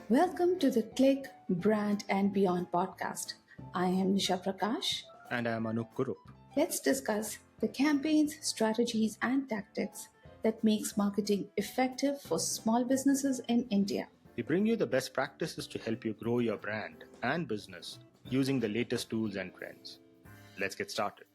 Welcome to the Click, Brand and Beyond podcast. I am Nisha Prakash. And I am Anup Kurup. Let's discuss the campaigns, strategies, and tactics that makes marketing effective for small businesses in India. We bring you the best practices to help you grow your brand and business using the latest tools and trends. Let's get started.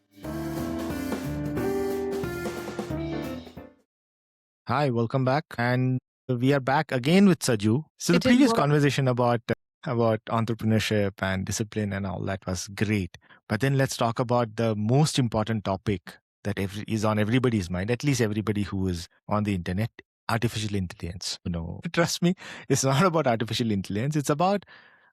Hi, welcome back. And we are back again with Saju. So the previous conversation about entrepreneurship and discipline and all that was great. But then let's talk about the most important topic that is on everybody's mind, at least everybody who is on the internet, artificial intelligence. Trust me, it's not about artificial intelligence. It's about,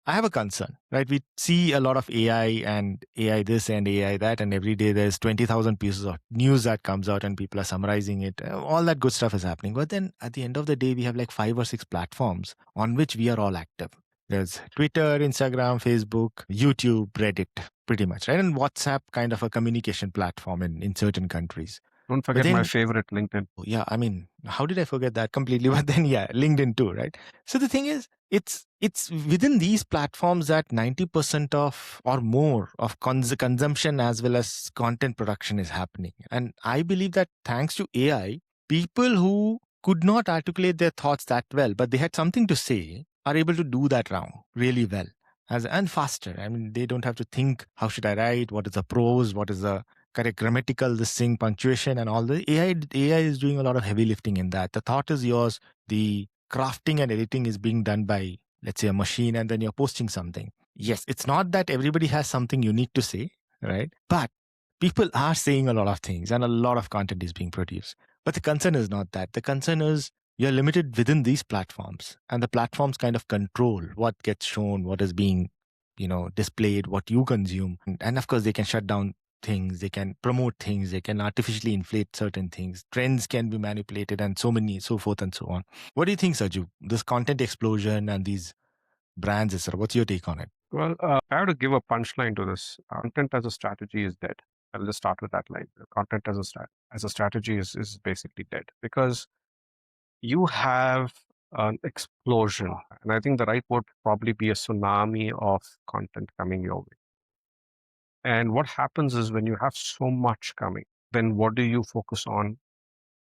I have a concern, right? We see a lot of AI and AI this and AI that, and every day there's 20,000 pieces of news that comes out and people are summarizing it. All that good stuff is happening. But then at the end of the day, we have like 5 or 6 platforms on which we are all active. There's Twitter, Instagram, Facebook, YouTube, Reddit, pretty much, right? And WhatsApp, kind of a communication platform in certain countries. Don't forget my favorite, LinkedIn. Yeah, I mean, how did I forget that completely? But then, yeah, LinkedIn too, right? So the thing is, it's within these platforms that 90% of or more of consumption as well as content production is happening. And I believe that thanks to AI, people who could not articulate their thoughts that well, but they had something to say, are able to do that now really well. And faster. I mean, they don't have to think, how should I write? What is the prose? What is the correct grammatical, this thing, punctuation and all the AI is doing a lot of heavy lifting in that. The thought is yours. The crafting and editing is being done by, let's say, a machine, and then you're posting something. Yes, it's not that everybody has something unique to say, right? But people are saying a lot of things and a lot of content is being produced. But the concern is not that. The concern is you're limited within these platforms, and the platforms kind of control what gets shown, what is being, displayed, what you consume. And of course, they can shut down things, they can promote things, they can artificially inflate certain things, trends can be manipulated, and so forth and so on. What do you think, Saju? This content explosion and these brands, etc. What's your take on it? Well, I have to give a punchline to this. Content as a strategy is dead. I'll just start with that line. Content as a strategy is basically dead because you have an explosion, and I think the right word would probably be a tsunami of content coming your way. And what happens is when you have so much coming, then what do you focus on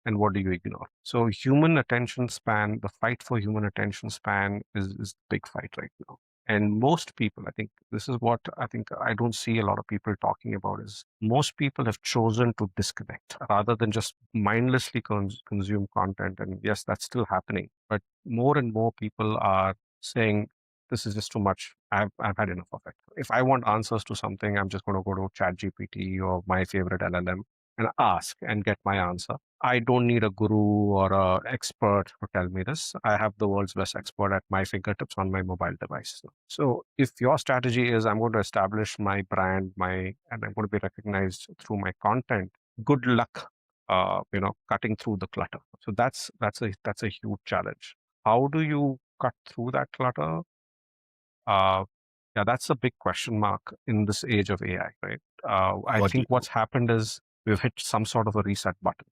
and what do you ignore? So human attention span, the fight for human attention span is the big fight right now. And most people, I think this is what I don't see a lot of people talking about is most people have chosen to disconnect rather than just mindlessly consume content. And yes, that's still happening. But more and more people are saying, this is just too much. I've had enough of it. If I want answers to something, I'm just going to go to ChatGPT or my favorite LLM and ask and get my answer. I don't need a guru or an expert to tell me this. I have the world's best expert at my fingertips on my mobile device. So if your strategy is I'm going to establish my brand, and I'm going to be recognized through my content, good luck, cutting through the clutter. So that's a huge challenge. How do you cut through that clutter? Yeah, that's a big question mark in this age of AI, right? I think what's happened is we've hit some sort of a reset button.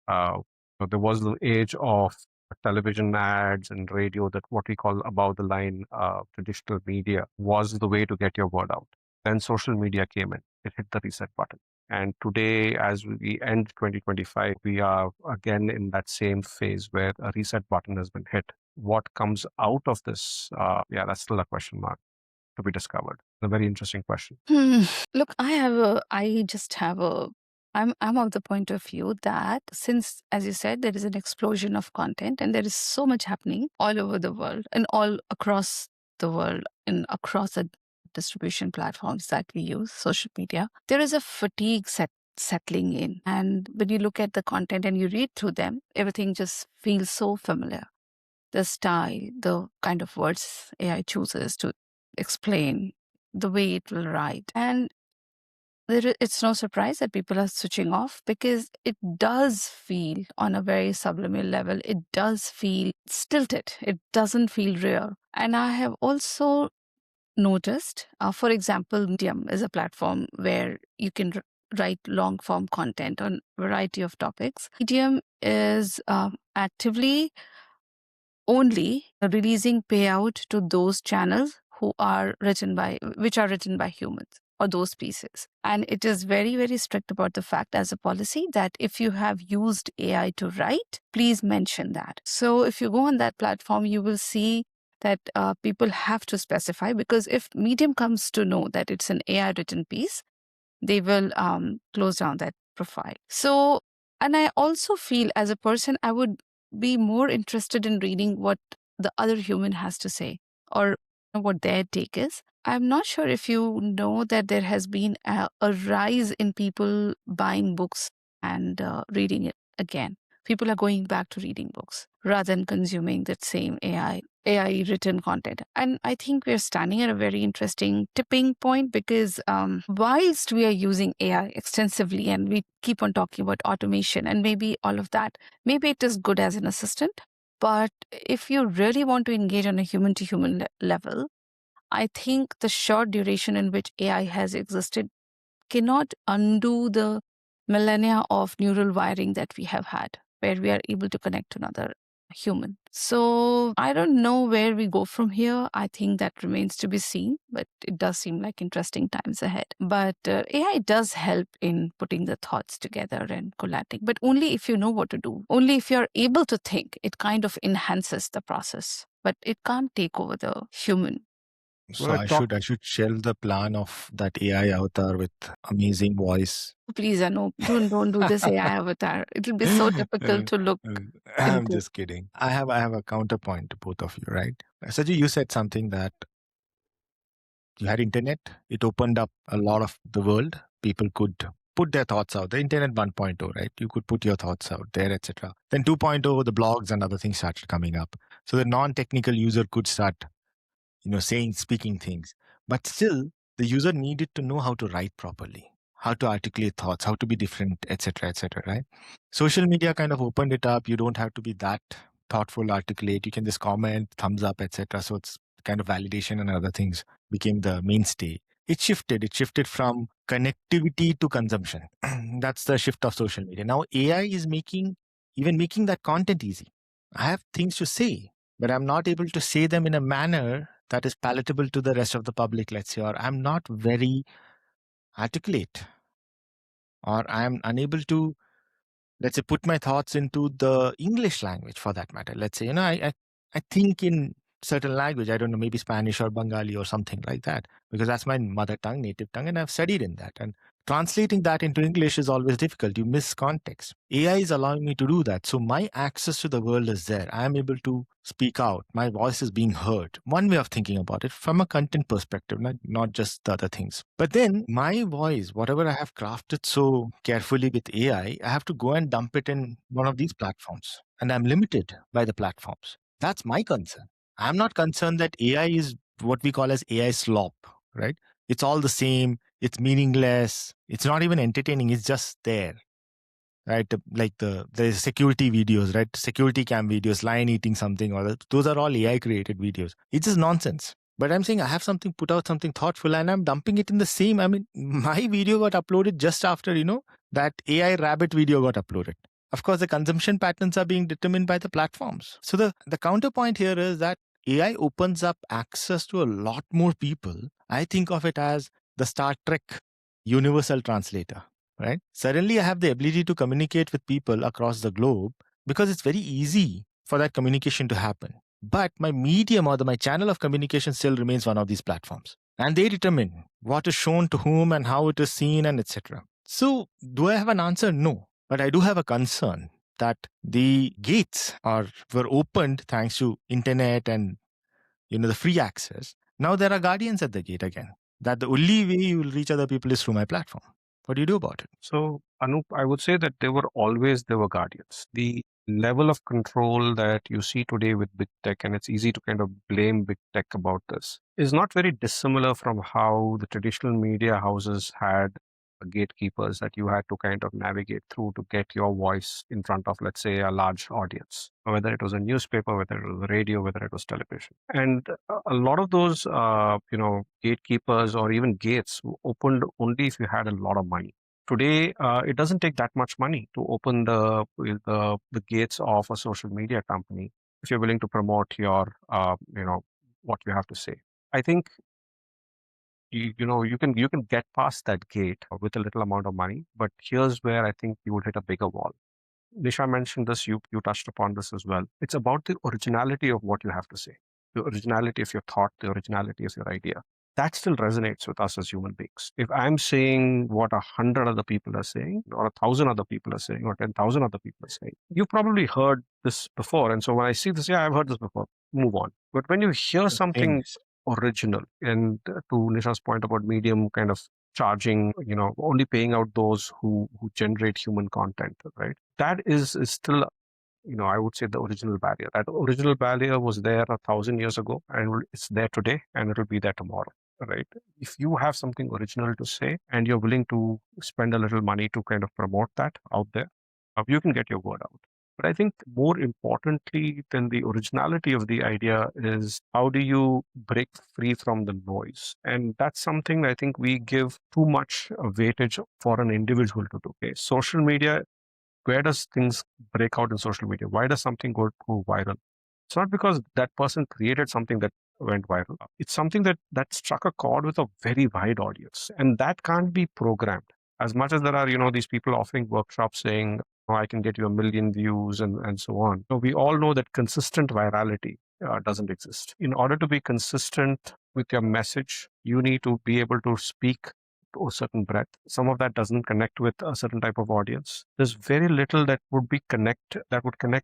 There was the age of television ads and radio, that what we call above the line traditional media was the way to get your word out. Then social media came in, it hit the reset button. And today, as we end 2025, we are again in that same phase where a reset button has been hit. What comes out of this? That's still a question mark to be discovered. A very interesting question. Look, I'm of the point of view that since, as you said, there is an explosion of content and there is so much happening all over the world and all across the world and across the distribution platforms that we use, social media, there is a fatigue settling in. And when you look at the content and you read through them, everything just feels so familiar. The style, the kind of words AI chooses to explain, the way it will write. And it's no surprise that people are switching off because it does feel on a very subliminal level, it does feel stilted. It doesn't feel real. And I have also noticed, for example, Medium is a platform where you can write long form content on a variety of topics. Medium is actively only releasing payout to those channels which are written by humans or those pieces. And it is very, very strict about the fact as a policy that if you have used AI to write, please mention that. So if you go on that platform, you will see that people have to specify, because if Medium comes to know that it's an AI written piece, they will close down that profile. So, and I also feel as a person, I would be more interested in reading what the other human has to say or what their take is. I'm not sure if you know that there has been a rise in people buying books and reading it again. People are going back to reading books rather than consuming that same AI written content. And I think we're standing at a very interesting tipping point, because whilst we are using AI extensively and we keep on talking about automation and maybe all of that, maybe it is good as an assistant. But if you really want to engage on a human to human level, I think the short duration in which AI has existed cannot undo the millennia of neural wiring that we have had, where we are able to connect to another human. So I don't know where we go from here. I think that remains to be seen, but it does seem like interesting times ahead. But AI does help in putting the thoughts together and collating, but only if you know what to do. Only if you're able to think, it kind of enhances the process, but it can't take over the human. So Well, I should shelve the plan of that AI avatar with amazing voice. Please, Anup, don't do this AI avatar. It'll be so difficult to look I'm into. just kidding. I have a counterpoint to both of you, right? Saji, you said something that you had internet. It opened up a lot of the world. People could put their thoughts out. The internet 1.0, right? You could put your thoughts out there, etc. Then 2.0, the blogs and other things started coming up. So the non-technical user could start, speaking things. But still, the user needed to know how to write properly, how to articulate thoughts, how to be different, etc., right? Social media kind of opened it up. You don't have to be that thoughtful, articulate. You can just comment, thumbs up, etc. So it's kind of validation and other things became the mainstay. It shifted. It shifted from connectivity to consumption. That's the shift of social media. Now AI is making that content easy. I have things to say, but I'm not able to say them in a manner that is palatable to the rest of the public, let's say, or I'm not very articulate, or I'm unable to, let's say, put my thoughts into the English language for that matter. Let's say, I think in certain language, I don't know, maybe Spanish or Bengali or something like that, because that's my mother tongue, native tongue, and I've studied in that. And translating that into English is always difficult. You miss context. AI is allowing me to do that. So my access to the world is there. I'm able to speak out. My voice is being heard. One way of thinking about it from a content perspective, not just the other things. But then my voice, whatever I have crafted so carefully with AI, I have to go and dump it in one of these platforms. And I'm limited by the platforms. That's my concern. I'm not concerned that AI is what we call as AI slop, right? It's all the same. It's meaningless. It's not even entertaining. It's just there, right? Like the security videos, right? Security cam videos, lion eating something, or those are all AI created videos. It's just nonsense. But I'm saying I have put out something thoughtful, and I'm dumping it in the same. I mean, my video got uploaded just after, that AI rabbit video got uploaded. Of course, the consumption patterns are being determined by the platforms. So the counterpoint here is that AI opens up access to a lot more people. I think of it as the Star Trek universal translator, right? Suddenly I have the ability to communicate with people across the globe because it's very easy for that communication to happen. But my medium or my channel of communication still remains one of these platforms. And they determine what is shown to whom and how it is seen and etc. So do I have an answer? No. But I do have a concern that the gates were opened thanks to internet and the free access. Now there are guardians at the gate again. That the only way you will reach other people is through my platform. What do you do about it? So, Anup, I would say that they were guardians. The level of control that you see today with big tech, and it's easy to kind of blame big tech about this, is not very dissimilar from how the traditional media houses had gatekeepers that you had to kind of navigate through to get your voice in front of, let's say, a large audience, whether it was a newspaper, whether it was radio, whether it was television. And a lot of those, gatekeepers or even gates opened only if you had a lot of money. Today, it doesn't take that much money to open the gates of a social media company. if you're willing to promote your, what you have to say. I think you can get past that gate with a little amount of money, but here's where I think you would hit a bigger wall. Nisha mentioned this, you touched upon this as well. It's about the originality of what you have to say, the originality of your thought, the originality of your idea. That still resonates with us as human beings. If I'm saying what 100 other people are saying, or 1,000 other people are saying, or 10,000 other people are saying, you probably heard this before. And so when I see this, yeah, I've heard this before, move on. But when you hear something Things. original, and to Nisha's point about Medium kind of charging, only paying out those who generate human content, right? That is still, I would say, the original barrier. That original barrier was there 1,000 years ago, and it's there today, and it'll be there tomorrow, right? If you have something original to say and you're willing to spend a little money to kind of promote that out there, you can get your word out. But I think more importantly than the originality of the idea is how do you break free from the noise? And that's something I think we give too much weightage for an individual to do. Okay? Social media, where does things break out in social media? Why does something go viral? It's not because that person created something that went viral. It's something that struck a chord with a very wide audience, and that can't be programmed. As much as there are, these people offering workshops saying, "Oh, I can get you 1 million views," and so on. So we all know that consistent virality doesn't exist. In order to be consistent with your message, you need to be able to speak to a certain breadth. Some of that doesn't connect with a certain type of audience. There's very little that would connect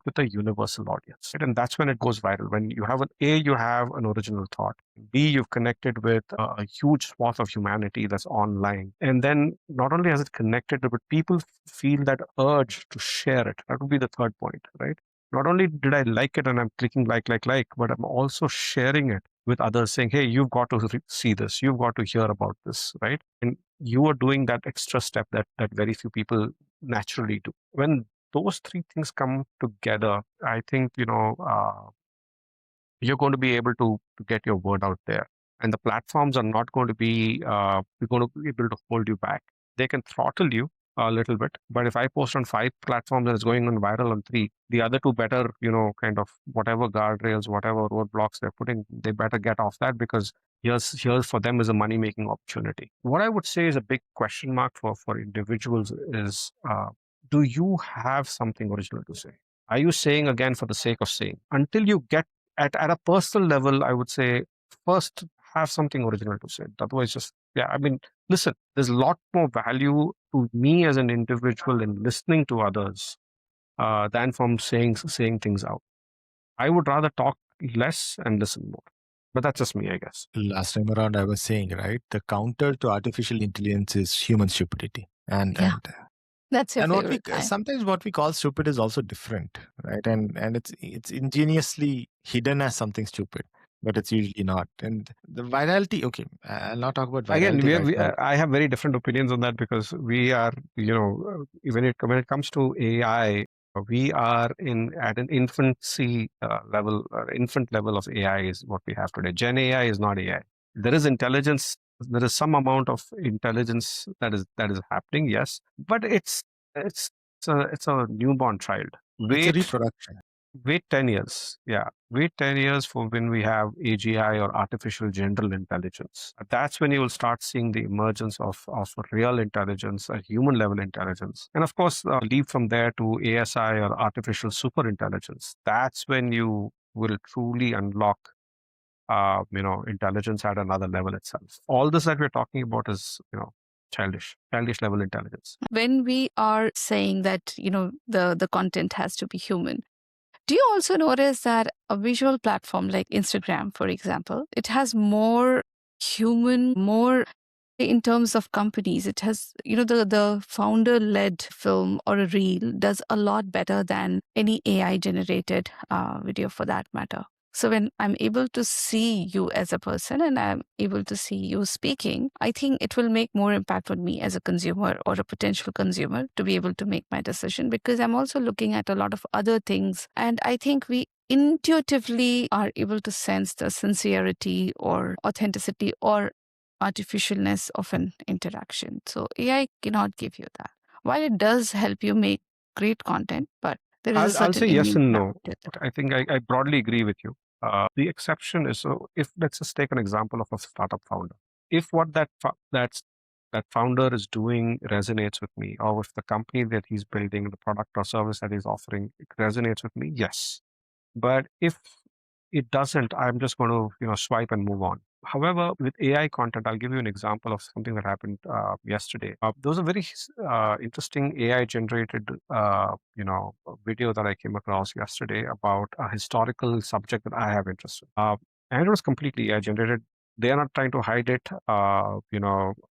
with a universal audience. Right? And that's when it goes viral. When you have you have an original thought. B, you've connected with a huge swath of humanity that's online. And then not only has it connected, but people feel that urge to share it. That would be the third point, right? Not only did I like it and I'm clicking like, but I'm also sharing it with others saying, hey, you've got to see this, you've got to hear about this, right? And you are doing that extra step that very few people naturally do. When those three things come together, I think, you're going to be able to get your word out there. And the platforms are not going to be, going to be able to hold you back. They can throttle you a little bit, but if I post on 5 platforms and it's going on viral on 3, the other 2 better, kind of whatever guardrails, whatever roadblocks they're putting, they better get off that, because here's for them is a money making opportunity. What I would say is a big question mark for individuals is, do you have something original to say? Are you saying again for the sake of saying? Until you get at a personal level, I would say first have something original to say. Otherwise, just, yeah, I mean, listen, there's a lot more value to me as an individual in listening to others than from saying things out. I would rather talk less and listen more. But that's just me, I guess. Last time around, I was saying, right, the counter to artificial intelligence is human stupidity. Yeah, that's your And what we favorite line. sometimes what we call stupid is also different, right? And it's ingeniously hidden as something stupid, but it's usually not. And the virality, okay, I'll not talk about Again, virality right now. I have very different opinions on that, because we are, when it comes to AI, we are at an infancy level, infant level of AI is what we have today. Gen AI is not AI. There is intelligence. There is some amount of intelligence that is happening, yes, but it's it's a newborn child. It's a Wait reproduction. Wait 10 years. Yeah. Wait 10 years for when we have AGI, or artificial general intelligence. That's when you will start seeing the emergence of real intelligence, a human level intelligence. And of course, leap from there to ASI, or artificial super intelligence. That's when you will truly unlock, intelligence at another level itself. All this that we're talking about is, childish level intelligence. When we are saying that, the content has to be human, do you also notice that a visual platform like Instagram, for example, it has more human, more in terms of companies, it has, the founder led film or a reel does a lot better than any AI generated video for that matter. So when I'm able to see you as a person and I'm able to see you speaking, I think it will make more impact on me as a consumer or a potential consumer to be able to make my decision, because I'm also looking at a lot of other things. And I think we intuitively are able to sense the sincerity or authenticity or artificialness of an interaction. So AI cannot give you that. While it does help you make great content, but There is a I'll certain say yes innate and no. talent to it. I think I broadly agree with you. The exception is, so if let's just take an example of a startup founder. If what that founder is doing resonates with me, or if the company that he's building, the product or service that he's offering, it resonates with me, yes. But if it doesn't, I'm just going to swipe and move on. However, with AI content, I'll give you an example of something that happened yesterday. There was a very interesting AI generated video that I came across yesterday about a historical subject that I have interest in. And it was completely AI generated. They are not trying to hide it.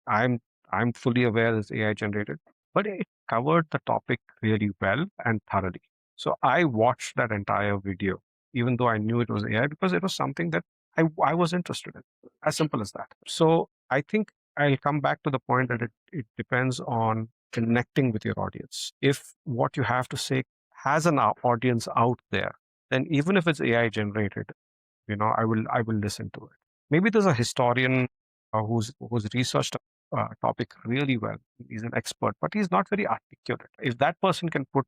I'm I'm fully aware it's AI generated, but it covered the topic really well and thoroughly. So I watched that entire video, even though I knew it was AI, because it was something that I was interested in. As simple as that. So I think I'll come back to the point that it depends on connecting with your audience. If what you have to say has an audience out there, then even if it's AI generated, I will listen to it. Maybe there's a historian who's researched a topic really well. He's an expert, but he's not very articulate. If that person can put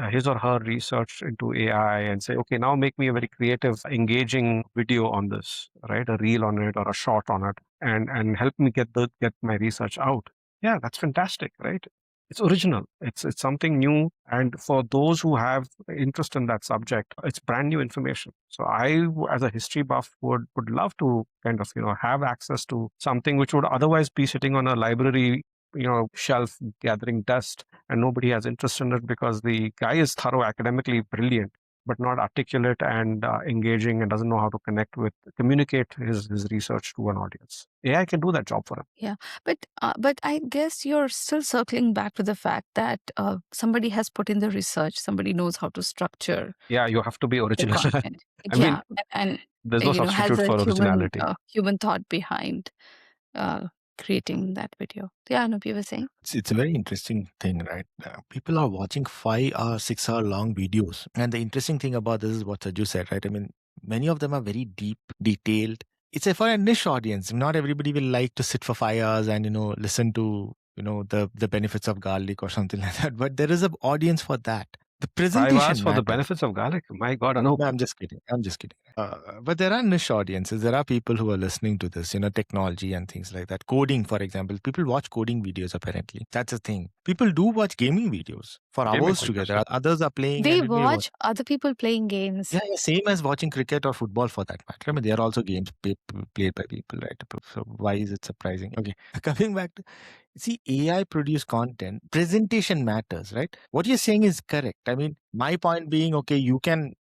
his or her research into AI and say, okay, now make me a very creative, engaging video on this, right? A reel on it or a short on it, and help me get my research out. Yeah, that's fantastic, right? It's original. It's something new, and for those who have interest in that subject, it's brand new information. So I, as a history buff, would love to kind of have access to something which would otherwise be sitting on a library shelf gathering dust, and nobody has interest in it because the guy is thorough, academically brilliant, but not articulate and engaging, and doesn't know how to communicate his research to an audience. AI can do that job for him. Yeah, but I guess you're still circling back to the fact that somebody has put in the research, somebody knows how to structure Yeah, you have to be the original. content. I mean, Yeah, and there's no has substitute a for originality. human thought behind creating that video. Yeah, no, you were saying. It's a very interesting thing, right? People are watching 5 hour, 6 hour long videos. And the interesting thing about this is what Saju said, right? I mean, many of them are very deep, detailed. It's for a niche audience. Not everybody will like to sit for 5 hours and, listen to, the benefits of garlic or something like that. But there is an audience for that. The 5 hours presentation for the matters. benefits of garlic. My God, Anup. No, I'm just kidding. I'm just kidding. But there are niche audiences. There are people who are listening to this, technology and things like that. Coding, for example. People watch coding videos, apparently. That's a thing. People do watch gaming videos for Gaming hours videos, together. yeah. Others are playing They and it may watch. watch other people playing games. Yeah, yeah, same as watching cricket or football for that matter. I mean, they are also games played by people, right? So why is it surprising? Okay, coming back to, see, AI produced content, presentation matters, right? What you're saying is correct. I mean, my point being, okay, you can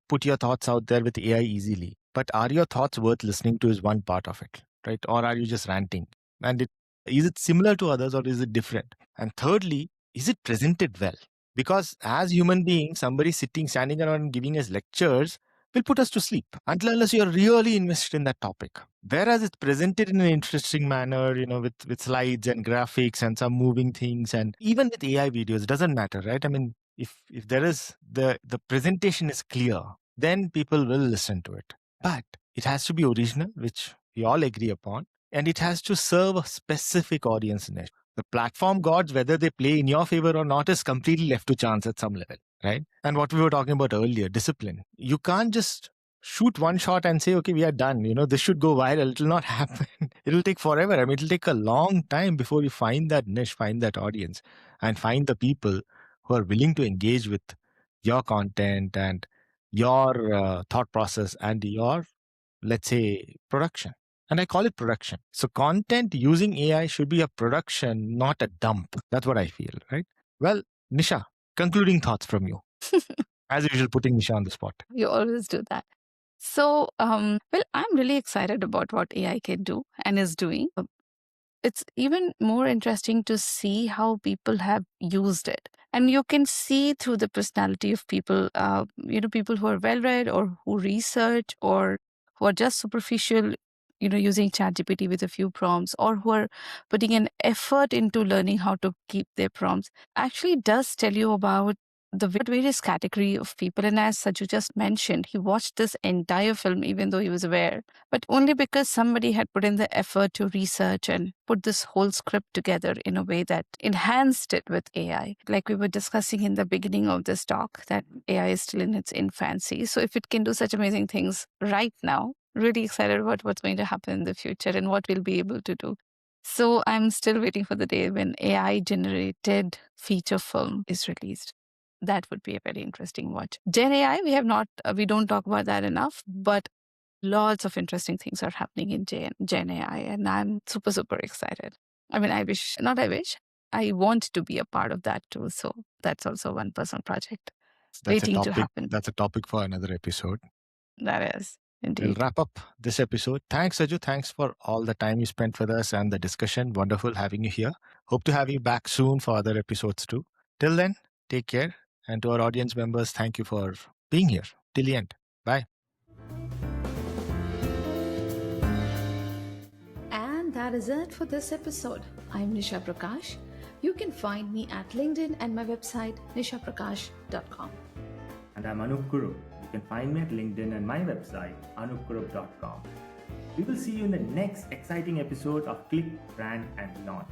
put your thoughts out there with AI easily, but are your thoughts worth listening to is one part of it, right? Or are you just ranting? And is it similar to others or is it different? And thirdly, is it presented well? Because as human beings, somebody standing around and giving us lectures will put us to sleep until unless you're really invested in that topic. Whereas it's presented in an interesting manner, with slides and graphics and some moving things, and even with AI videos, it doesn't matter, right? I mean, if there is the presentation is clear, then people will listen to it. But it has to be original, which we all agree upon, and it has to serve a specific audience niche. The platform gods, whether they play in your favor or not, is completely left to chance at some level, right? And what we were talking about earlier, discipline. You can't just shoot one shot and say, okay, we are done. This should go viral. It will not happen. It'll take forever. I mean, it'll take a long time before you find that niche, find that audience, and find the people who are willing to engage with your content and your thought process and your, let's say, production. And I call it production. So content using AI should be a production, not a dump. That's what I feel, right? Well, Nisha, concluding thoughts from you. As usual, putting Nisha on the spot. You always do that. So, well, I'm really excited about what AI can do and is doing. It's even more interesting to see how people have used it. And you can see through the personality of people, people who are well read or who research or who are just superficial, using ChatGPT with a few prompts, or who are putting an effort into learning how to keep their prompts, actually does tell you about the various category of people. And as Saju just mentioned, he watched this entire film even though he was aware, but only because somebody had put in the effort to research and put this whole script together in a way that enhanced it with AI. Like we were discussing in the beginning of this talk, that AI is still in its infancy. So if it can do such amazing things right now, really excited about what's going to happen in the future and what we'll be able to do. So I'm still waiting for the day when AI generated feature film is released. That would be a very interesting watch. Gen AI, we don't talk about that enough, but lots of interesting things are happening in Gen AI, and I'm super, super excited. I mean, I want to be a part of that too. So that's also one personal project waiting to happen. That's a topic for another episode. That is. We'll Indeed. wrap up this episode. Thanks, Saju. Thanks for all the time you spent with us and the discussion. Wonderful having you here. Hope to have you back soon for other episodes too. Till then, take care. And to our audience members, thank you for being here till the end. Bye. And that is it for this episode. I'm Nisha Prakash. You can find me at LinkedIn and my website, nishaprakash.com. And I'm Anup Kurup. You can find me at LinkedIn and my website, anupkurup.com. We will see you in the next exciting episode of Click, Brand and Beyond.